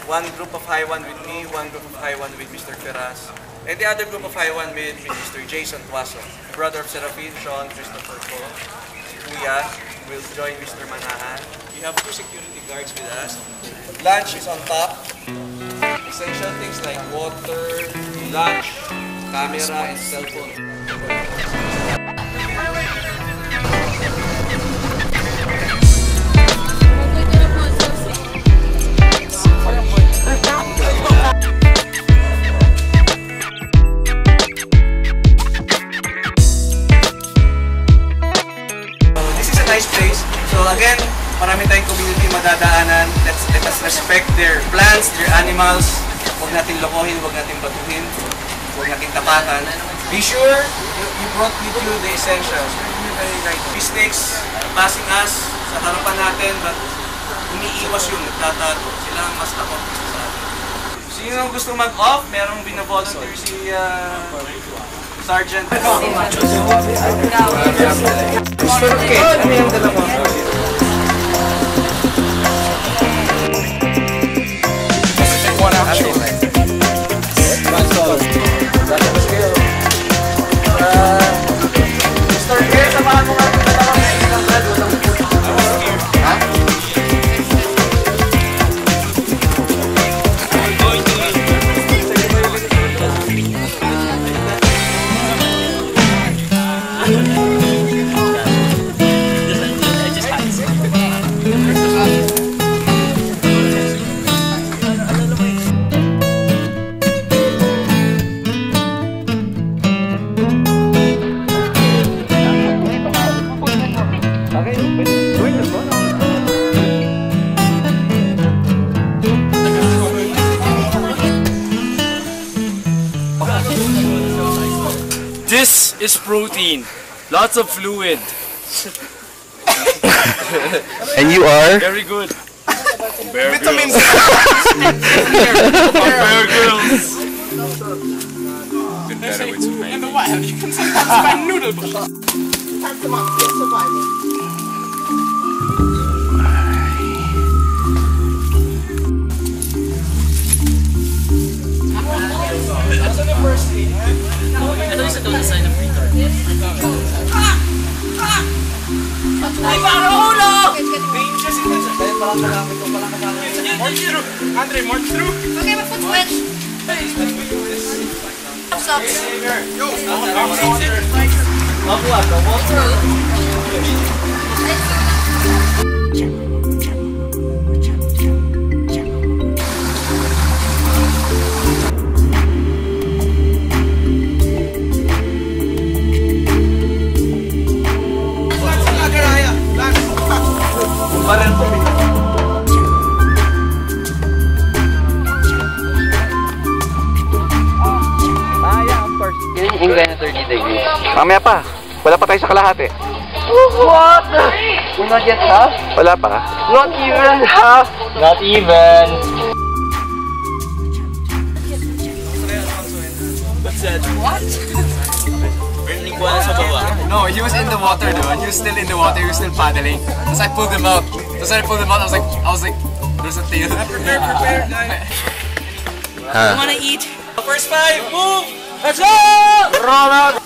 One group of high one with me, one group of high one with Mr. Ferraz, and the other group of high one with Mr. Jason Tuaso, brother of Serafin, Sean, Christopher Po. Si Kuya will join Mr. Manahan. We have 2 security guards with us. Lunch is on top. Essential things like water, lunch, camera, and cell phone. Nice place. So again, marami tayong community madadaanan. Let us respect their plants, their animals. Huwag natin lokohin, huwag natin batuhin, huwag natin tapatan. Be sure you brought with you the essentials. Snakes passing us sa harapan natin, but umiiwas yung nagtatago. Sila ang mas takot sa atin. Sino ang gusto mag-off? Merong binavolunteer si Sergeant. This is protein. Lots of fluid. And you are? Very good. Bear Grylls. Bear Grylls. Been better with some In the wild, you can sometimes find noodle balls. Time to mock your survival. That's on the first day. Ito isa doon sa sign of retard. Ay, para ulo! Andre, march through. Okay, mag-foot switch. Socks. Yo, Hingga na 30 degrees. Mamaya pa. Wala pa tayo sa kalahati. what? We're not yet half? Wala pa. Not even half? Not even. What's that? What? Burning wala sa baba. No, he was in the water though. He was still in the water. He was still paddling. Because I pulled him out. I was like, there's a tail. Prepare, guys. You wanna eat? First 5, move! Let's go! Roll out!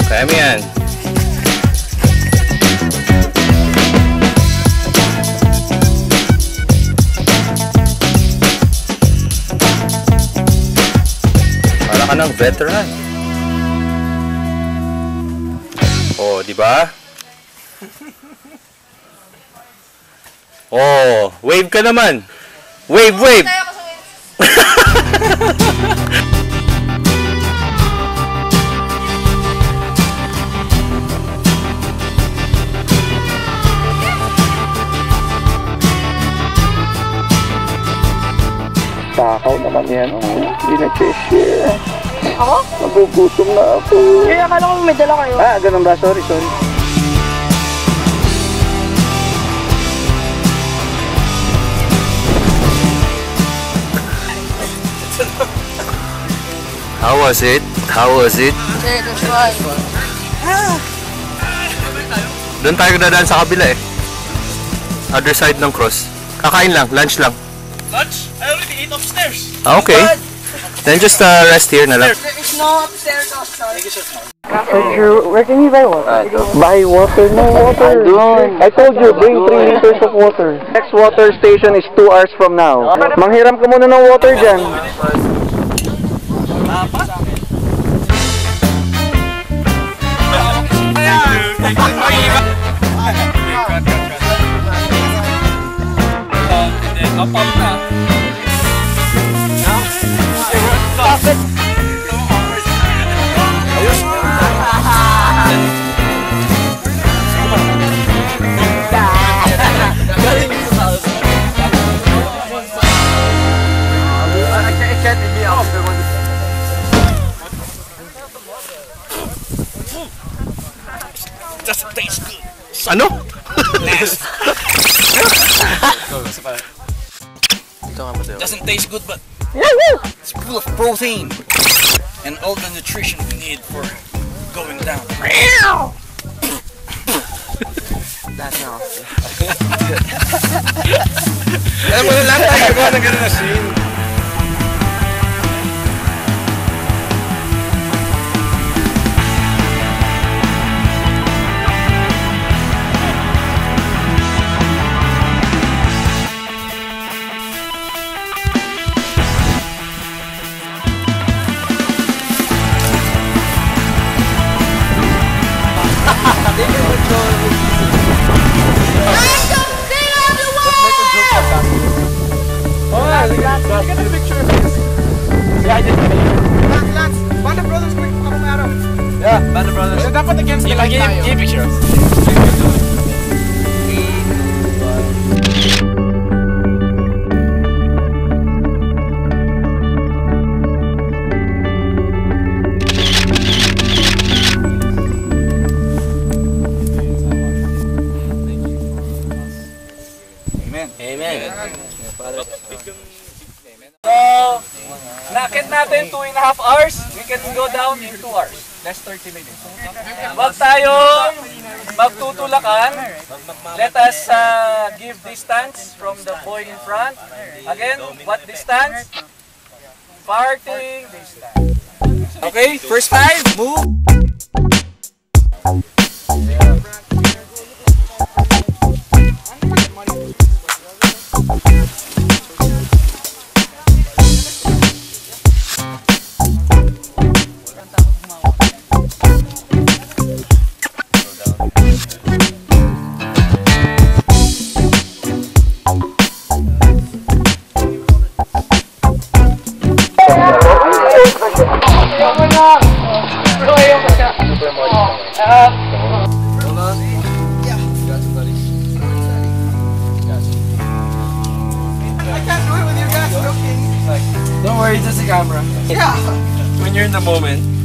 Kaya mo yan. Para ka ng veteran. Oh, di ba? Oh, wave ka naman. Wave, wave. Tayo ako sa waves. Takaw naman yan. Hindi nag-share. Ako? Nagugutom na ako. Kaya akala ko may dala kayo. Ah, ganun ba? Sorry, sorry. was it? How was it? It was fun. Doon tayo dadaan sa kabila eh. Other side ng cross. Kakain lang, lunch lang. Lunch? I already ate upstairs. Ah, okay. Then just rest here na lang. There is no upstairs also. Where can you buy water? Buy water? No water. I told you, bring 3 liters of water. Next water station is 2 hours from now. Manghiram ka muna ng water dyan. Doesn't taste good. Ano? Doesn't taste good, but it's full of protein and all the nutrition we need for going down. That's nasty. Alam mo na lang tayo gagawa ng ganun na scene. Dapat against the light tayo. Give picture. Nakit natin 2.5 hours, we can go down in 2 hours. That's 30 minutes. Wag tayong magtutulakan. Let us give distance from the boy in front. Again, what distance? Parting distance. Okay, first 5, move. Don't worry, just a camera. When you're in the moment.